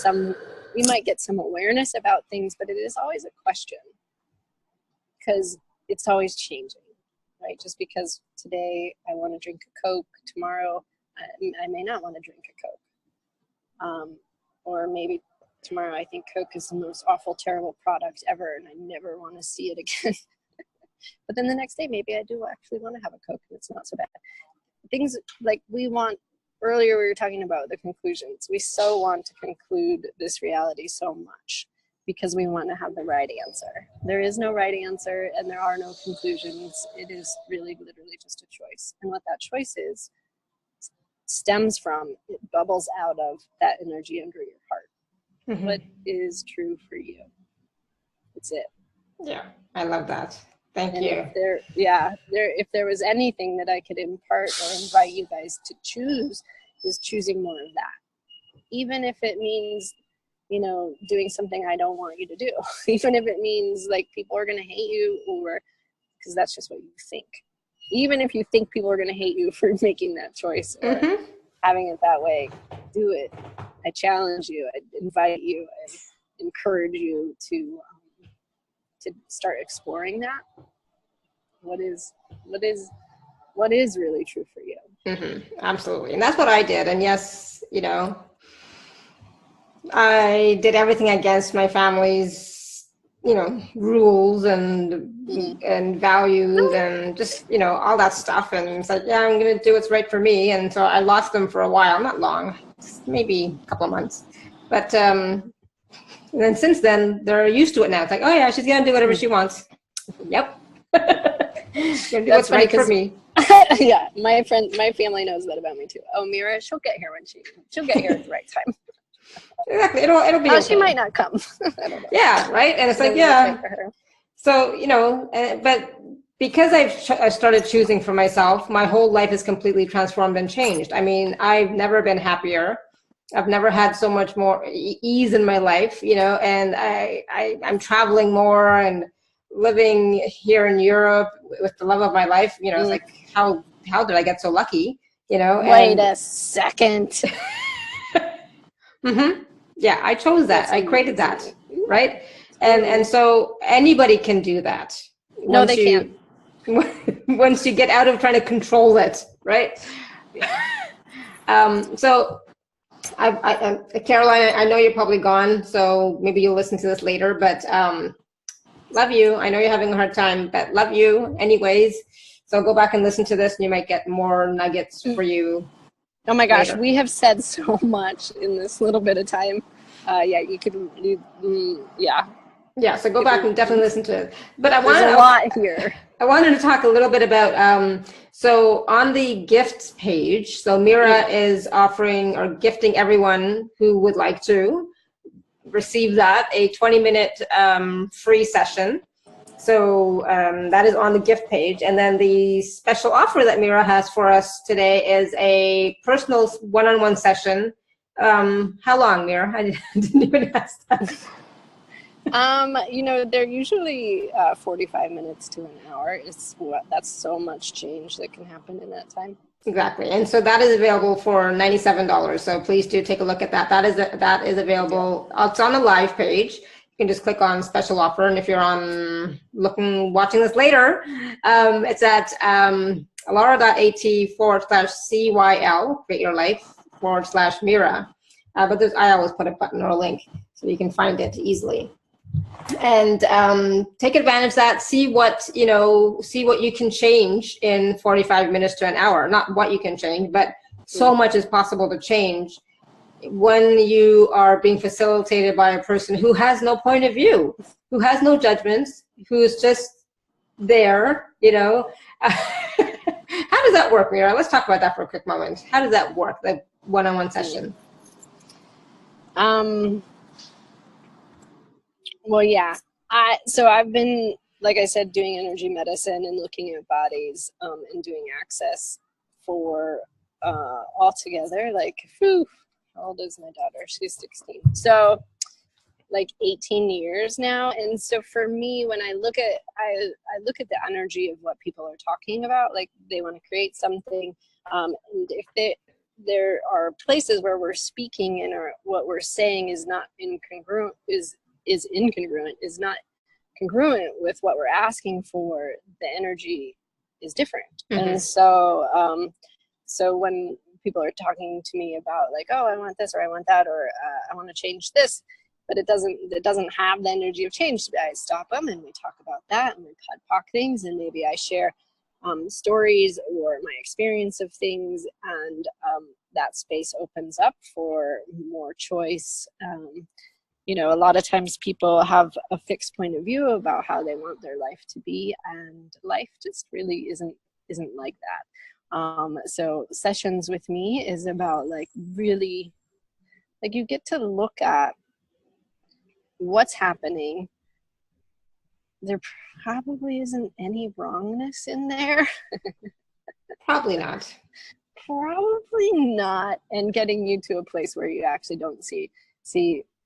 you might get some awareness about things, but it is always a question because it's always changing. Right? Just because today I want to drink a Coke, tomorrow I may not want to drink a Coke. Or maybe tomorrow I think Coke is the most awful, terrible product ever and I never want to see it again. But then the next day, maybe I do actually want to have a Coke and it's not so bad. Things like earlier we were talking about the conclusions. We so want to conclude this reality so much because we want to have the right answer. There is no right answer and there are no conclusions. It is really literally just a choice. And what that choice is stems from, it bubbles out of that energy under your heart. Mm-hmm. What is true for you? That's it. Yeah, I love that. Thank you. If there was anything that I could impart or invite you guys to choose, is choosing more of that. even if it means, you know, doing something I don't want you to do, even if it means like people are going to hate you, or because that's just what you think. Even if you think people are going to hate you for making that choice or having it that way, do it. I challenge you. I invite you. I encourage you to start exploring that. What is really true for you? Absolutely. And that's what I did. And yes, you know, I did everything against my family's, you know, rules and values and just, you know, all that stuff. And it's like, yeah, I'm going to do what's right for me. And so I lost them for a while, not long, maybe a couple of months. But and then since then, they're used to it now. It's like, oh yeah, she's going to do whatever she wants. Yep. Do what's right for me. Yeah, my family knows that about me too. Oh, Mira, she'll get here she'll get here at the right time. Exactly. It'll be. Oh, okay. She might not come. I don't know. Yeah, right. And it's like, yeah. So, you know, but because I started choosing for myself, my whole life is completely transformed and changed. I mean, I've never been happier. I've never had so much more ease in my life, you know, and I'm traveling more and living here in Europe with the love of my life. You know, it's like, how did I get so lucky? You know, wait a second. Yeah, I chose that. I created that, right? And so anybody can do that. No, they can't. Once you get out of trying to control it, right? So I Caroline, I know you're probably gone, so maybe you'll listen to this later, but love you. I know you're having a hard time, but love you anyways. So go back and listen to this and you might get more nuggets for you. Oh my gosh, we have said so much in this little bit of time. Yeah, you could, yeah. Yeah, so go back and definitely listen to it. But there's a lot here. I wanted to talk a little bit about, so on the gifts page, so Mira is offering or gifting everyone who would like to receive that, a 20-minute free session. So that is on the gift page. And then the special offer that Mira has for us today is a personal one-on-one session. How long, Mira? I didn't even ask that. You know, they're usually 45 minutes to an hour. That's so much change that can happen in that time. Exactly. And so that is available for $97. So please do take a look at that. That is available. It's on the live page. You can just click on special offer. And if you're watching this later, it's at alara.at/CYL, create your life /Mira. But I always put a button or a link so you can find it easily. And take advantage of that. See what you can change in 45 minutes to an hour. Not what you can change, but so much is possible to change when you are being facilitated by a person who has no point of view, who has no judgments, who's just there, you know. How does that work, Mira? Let's talk about that for a quick moment. How does that work, the one-on-one session? Well, yeah. So I've been, like I said, doing energy medicine and looking at bodies and doing access for altogether, like, how old is my daughter? She's 16. So like 18 years now. And so for me, when I look at the energy of what people are talking about, like they want to create something. And if there are places where we're speaking and what we're saying is not incongruent, is not congruent with what we're asking for, the energy is different. And so so when people are talking to me about like, oh, I want this or I want that, or I want to change this, but it doesn't have the energy of change, I stop them and we talk about that and we podpoc things, and maybe I share stories or my experience of things, and that space opens up for more choice. You know, a lot of times people have a fixed point of view about how they want their life to be, and life just really isn't like that. So sessions with me is about like really, like you get to look at what's happening. There probably isn't any wrongness in there. Probably not. probably not, and getting you to a place where you actually don't see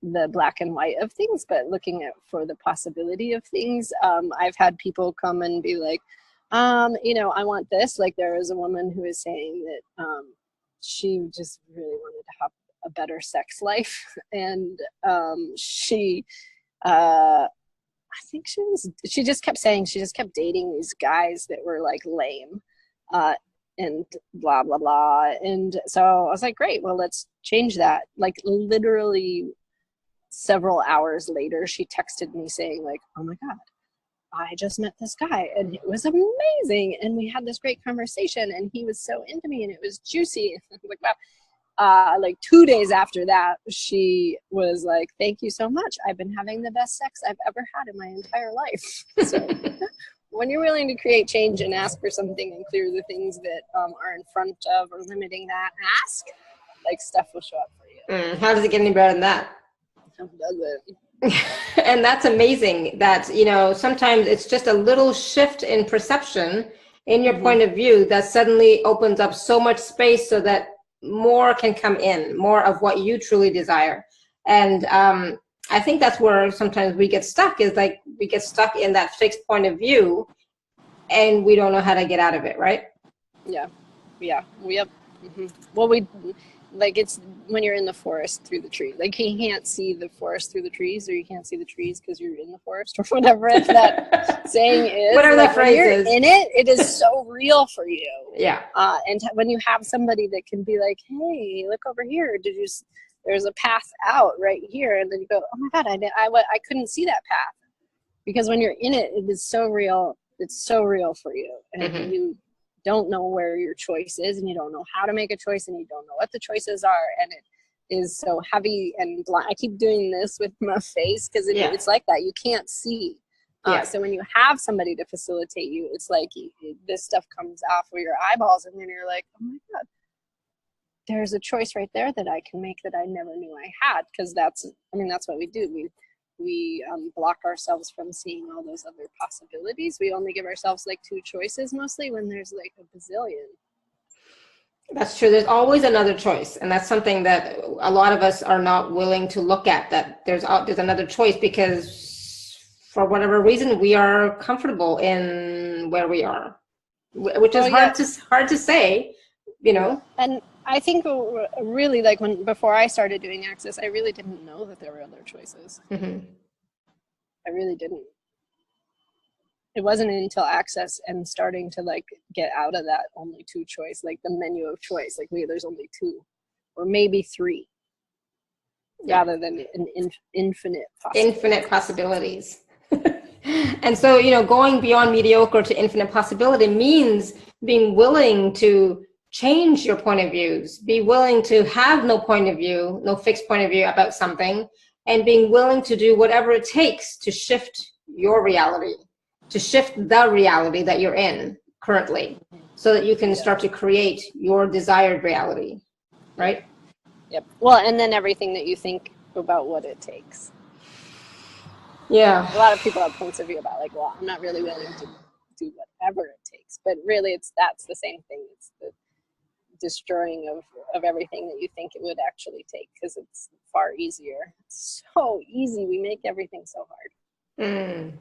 the black and white of things, but looking at for the possibility of things. I've had people come and be like, you know, I want this. Like there was a woman who was saying that she just really wanted to have a better sex life, and she I think she just kept saying she just kept dating these guys that were like lame, and blah blah blah. And so I was like, great, well, let's change that. Like literally several hours later, she texted me saying like, oh my god, I just met this guy and it was amazing, and we had this great conversation and he was so into me and it was juicy. Like, wow. Like 2 days after that, she was like, thank you so much, I've been having the best sex I've ever had in my entire life. So when you're willing to create change and ask for something and clear the things that are in front of or limiting that ask, like stuff will show up for you. How does it get any better than that? How does it? And that's amazing that, you know, sometimes it's just a little shift in perception in your point of view that suddenly opens up so much space so that more can come in, more of what you truly desire. And I think that's where sometimes we get stuck, is like we get stuck in that fixed point of view and we don't know how to get out of it, right? Yeah. We have, well, like it's when you're in the forest through the trees, like you can't see the forest through the trees, or you can't see the trees because you're in the forest, or whatever that saying is. Whatever like that phrase when you're is. in it, it is so real for you. Yeah. And when you have somebody that can be like, hey, look over here, there's a path out right here, and then you go, oh my god, I couldn't see that path, because when you're in it, it is so real. It's so real for you, and you don't know where your choice is, and you don't know how to make a choice, and you don't know what the choices are, and it is so heavy and blind. I keep doing this with my face because it's like that. You can't see. So when you have somebody to facilitate you, it's like this stuff comes off of your eyeballs, and then you're like, oh my god, there's a choice right there that I can make that I never knew I had. Because that's what we do. We block ourselves from seeing all those other possibilities. We only give ourselves like 2 choices mostly, when there's like a bazillion. That's true. There's always another choice. And that's something that a lot of us are not willing to look at, that there's another choice, because for whatever reason, we are comfortable in where we are, which is hard to say, you know. And I think really, like before I started doing Access, I really didn't know that there were other choices. I really didn't. It wasn't until Access and starting to like get out of that only 2 choice, like the menu of choice, like there's only 2 or maybe 3, rather than an infinite possibilities. And so, you know, going beyond mediocre to infinite possibility means being willing to change your point of views, be willing to have no point of view, no fixed point of view about something, and being willing to do whatever it takes to shift your reality, to shift the reality that you're in currently, so that you can start to create your desired reality, right? Yep. Well, and then everything that you think about what it takes. Yeah. A lot of people have points of view about like, well, I'm not really willing to do whatever it takes, but really that's the same thing. It's the destroying of everything that you think it would actually take, because it's far easier. It's so easy. We make everything so hard.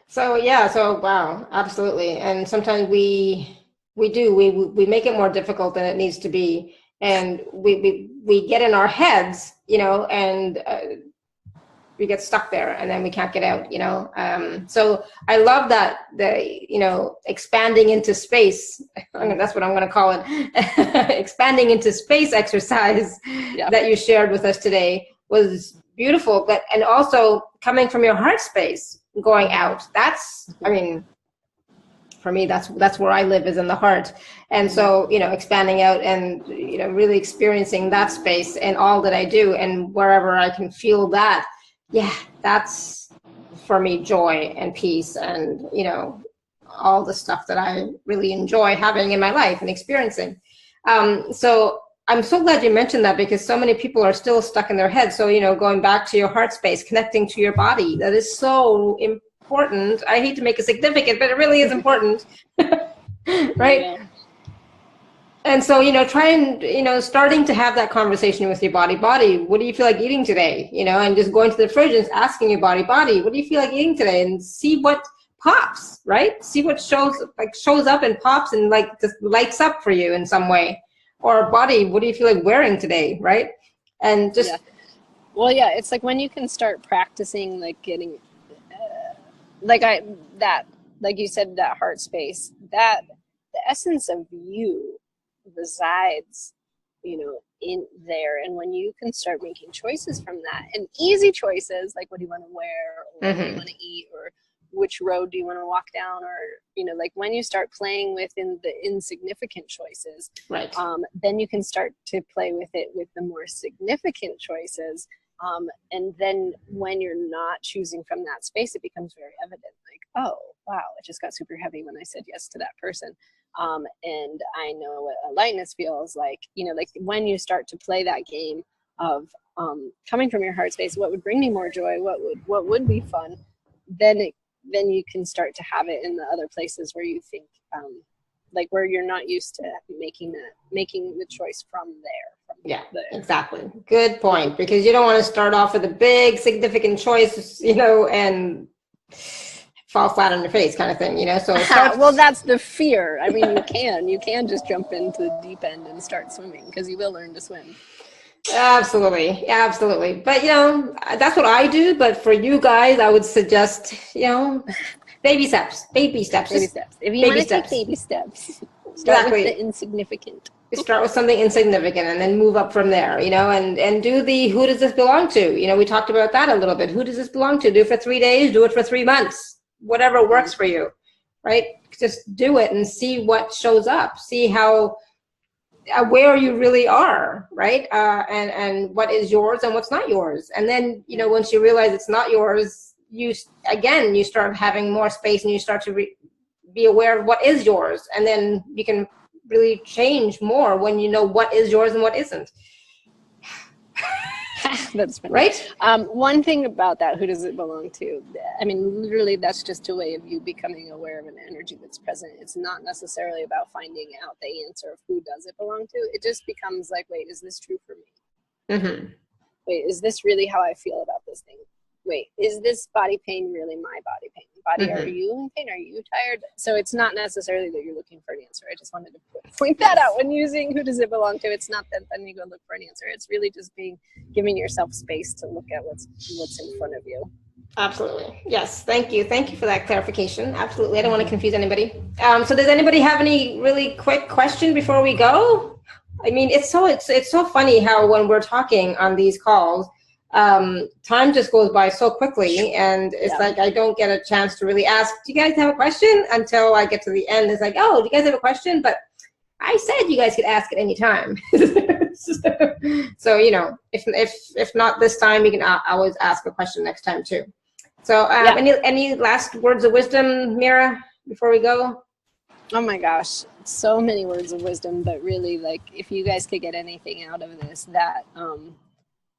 So wow, absolutely. And sometimes we make it more difficult than it needs to be, and we get in our heads, you know, and we get stuck there, and then we can't get out, you know. So I love that expanding into space. That's what I'm going to call it. Expanding into space exercise that you shared with us today was beautiful. But and also coming from your heart space, going out. That's, I mean, for me, that's where I live, is in the heart. And so, you know, expanding out and, you know, really experiencing that space in all that I do, and wherever I can feel that. Yeah, that's for me joy and peace, and, you know, all the stuff that I really enjoy having in my life and experiencing. So I'm so glad you mentioned that, because so many people are still stuck in their head. So, you know, going back to your heart space, connecting to your body, that is so important. I hate to make it significant, but it really is important. Right? And so, try and, starting to have that conversation with your body, what do you feel like eating today? And just going to the fridge and asking your body, what do you feel like eating today? And see what pops, right? See what shows up and pops and like just lights up for you in some way. Or body, what do you feel like wearing today, right? And just, yeah. Well, yeah, it's like when you can start practicing, like getting, like you said, that heart space, that the essence of you resides, in there. And when you can start making choices from that, and easy choices, like what do you want to wear, or what do you want to eat, or which road do you want to walk down, or like when you start playing within the insignificant choices, right. Then you can start to play with it with the more significant choices. And then when you're not choosing from that space, it becomes very evident, like, oh wow, it just got super heavy when I said yes to that person. And I know what a lightness feels like, like when you start to play that game of coming from your heart space, what would bring me more joy, what would be fun, then you can start to have it in the other places where you think, like where you're not used to making the choice from there. Exactly. Good point. Because you don't want to start off with a big significant choice, and fall flat on your face kind of thing, so it starts... Well, that's the fear. I mean, you can just jump into the deep end and start swimming, because you will learn to swim. Absolutely. But that's what I do. But for you guys, I would suggest, baby steps. If you want to take baby steps, start with the insignificant. Start with something insignificant and then move up from there, and do the who does this belong to? We talked about that a little bit. Who does this belong to? Do it for 3 days, do it for 3 months, whatever works for you, right? Just do it and see what shows up. See how where you really are, right? And what is yours and what's not yours. And then, once you realize it's not yours, you start having more space, and you start to be aware of what is yours. And then you can really change more when you know what is yours and what isn't. That's funny. Right? One thing about that, who does it belong to? I mean, literally, that's just a way of you becoming aware of an energy that's present. It's not necessarily about finding out the answer of who does it belong to. It just becomes like, wait, is this true for me? Mm-hmm. Wait, is this really how I feel about this thing? Wait, is this body pain really my body pain? Are you in pain? Are you tired? So it's not necessarily that you're looking for an answer. I just wanted to point that out when using who does it belong to. It's not that then you go look for an answer. It's really just giving yourself space to look at what's in front of you. Absolutely. Yes. Thank you for that clarification. Absolutely. I don't want to confuse anybody. So does anybody have any really quick question before we go? I mean, it's so funny how when we're talking on these calls, time just goes by so quickly, and it's like I don't get a chance to really ask, do you guys have a question, until I get to the end. It's like, oh, do you guys have a question? But I said you guys could ask at any time. So if not this time, you can always ask a question next time too. So any last words of wisdom, Mira, before we go? Oh my gosh, so many words of wisdom, but really, like, if you guys could get anything out of this, that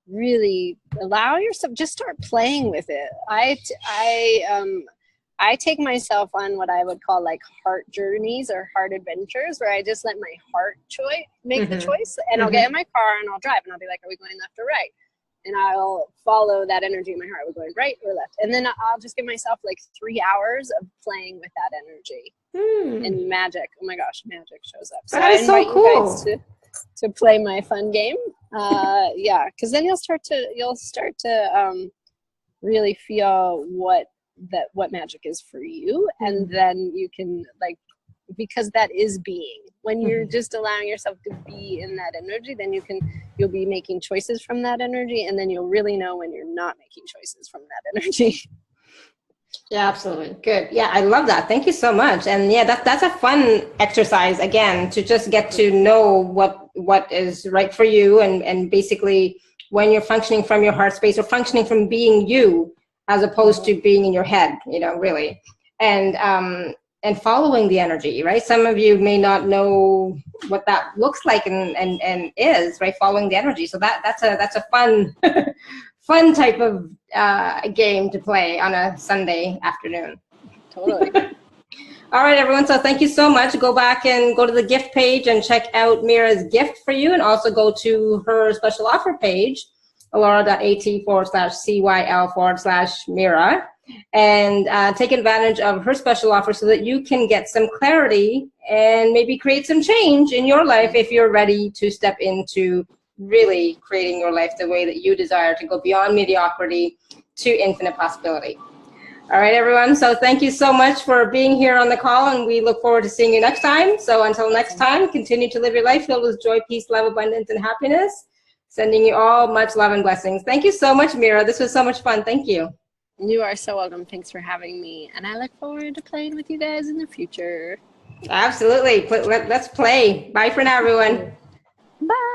really allow yourself, just start playing with it. I take myself on what I would call like heart journeys or heart adventures, where I just let my heart make the choice, and I'll get in my car and I'll drive, and I'll be like, are we going left or right? And I'll follow that energy in my heart. Are we going right or left? And then I'll just give myself like 3 hours of playing with that energy. And magic, oh my gosh, magic shows up. So that is so cool. You guys to play my fun game. Because then you'll start to really feel what magic is for you, and then you can, like, because that is being, when you're just allowing yourself to be in that energy, then you'll be making choices from that energy, and then you'll really know when you're not making choices from that energy. Yeah, absolutely. Good. Yeah, I love that. Thank you so much. And yeah, that's a fun exercise, again, to just get to know what is right for you, and basically when you're functioning from your heart space, or functioning from being you as opposed to being in your head, really. And following the energy, right? Some of you may not know what that looks like and is, right? Following the energy. So that's a fun fun type of game to play on a Sunday afternoon. Totally. All right, everyone. So thank you so much. Go back and go to the gift page and check out Mira's gift for you, and also go to her special offer page, alora.at/CYL/Mira, and take advantage of her special offer so that you can get some clarity and maybe create some change in your life if you're ready to step into really creating your life the way that you desire, to go beyond mediocrity to infinite possibility. All right, everyone. So thank you so much for being here on the call, and we look forward to seeing you next time. So until next time, continue to live your life filled with joy, peace, love, abundance, and happiness. Sending you all much love and blessings. Thank you so much, Mira. This was so much fun. Thank you. You are so welcome. Thanks for having me. And I look forward to playing with you guys in the future. Absolutely. Let's play. Bye for now, everyone. Bye.